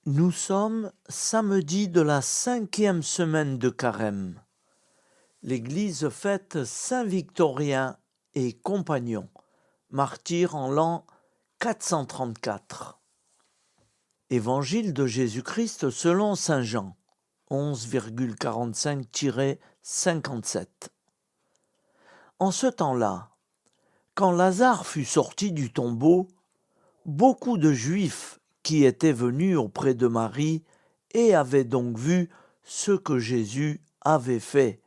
Nous sommes samedi de la 5e semaine de Carême. L'Église fête Saint Victorien et Compagnon, martyr en l'an 434. Évangile de Jésus-Christ selon Saint Jean, 11,45-57. En ce temps-là, quand Lazare fut sorti du tombeau, beaucoup de Juifs qui étaient venus auprès de Marie et avaient donc vu ce que Jésus avait fait,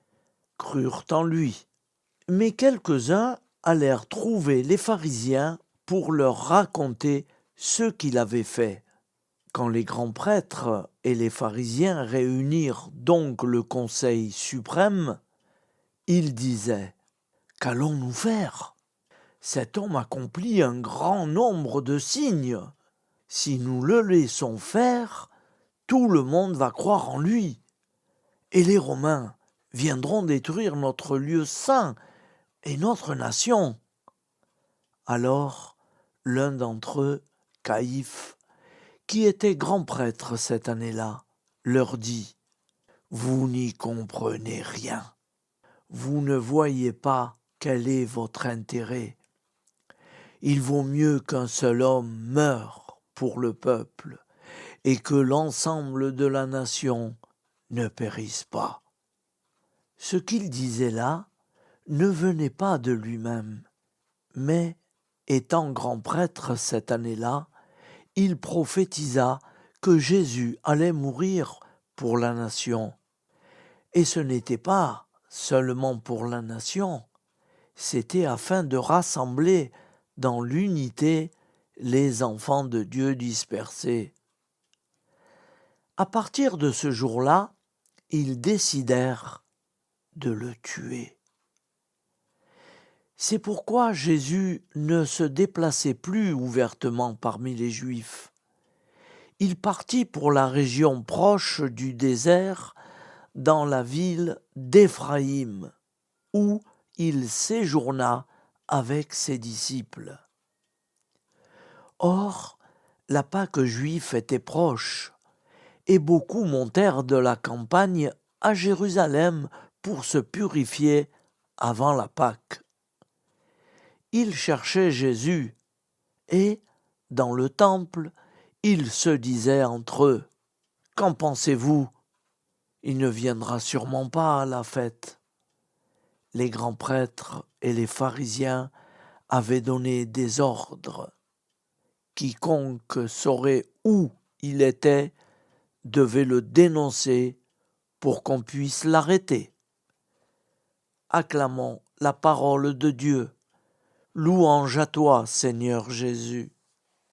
crurent en lui. Mais quelques-uns allèrent trouver les pharisiens pour leur raconter ce qu'il avait fait. Quand les grands prêtres et les pharisiens réunirent donc le conseil suprême, ils disaient : « Qu'allons-nous faire ? Cet homme accomplit un grand nombre de signes. Si nous le laissons faire, tout le monde va croire en lui. Et les Romains viendront détruire notre lieu saint et notre nation. » Alors, l'un d'entre eux, Caïphe, qui était grand prêtre cette année-là, leur dit : « Vous n'y comprenez rien. Vous ne voyez pas quel est votre intérêt. Il vaut mieux qu'un seul homme meure pour le peuple et que l'ensemble de la nation ne périsse pas. » Ce qu'il disait là ne venait pas de lui-même, mais, étant grand prêtre cette année-là, il prophétisa que Jésus allait mourir pour la nation. Et ce n'était pas seulement pour la nation, c'était afin de rassembler dans l'unité les enfants de Dieu dispersés. À partir de ce jour-là, ils décidèrent de le tuer. C'est pourquoi Jésus ne se déplaçait plus ouvertement parmi les Juifs. Il partit pour la région proche du désert, dans la ville d'Éphraïm, où il séjourna avec ses disciples. Or, la Pâque juive était proche, et beaucoup montèrent de la campagne à Jérusalem pour se purifier avant la Pâque. Ils cherchaient Jésus, et, dans le temple, ils se disaient entre eux : « Qu'en pensez-vous ? Il ne viendra sûrement pas à la fête. » Les grands prêtres et les pharisiens avaient donné des ordres. Quiconque saurait où il était devait le dénoncer pour qu'on puisse l'arrêter. Acclamons la parole de Dieu. Louange à toi, Seigneur Jésus.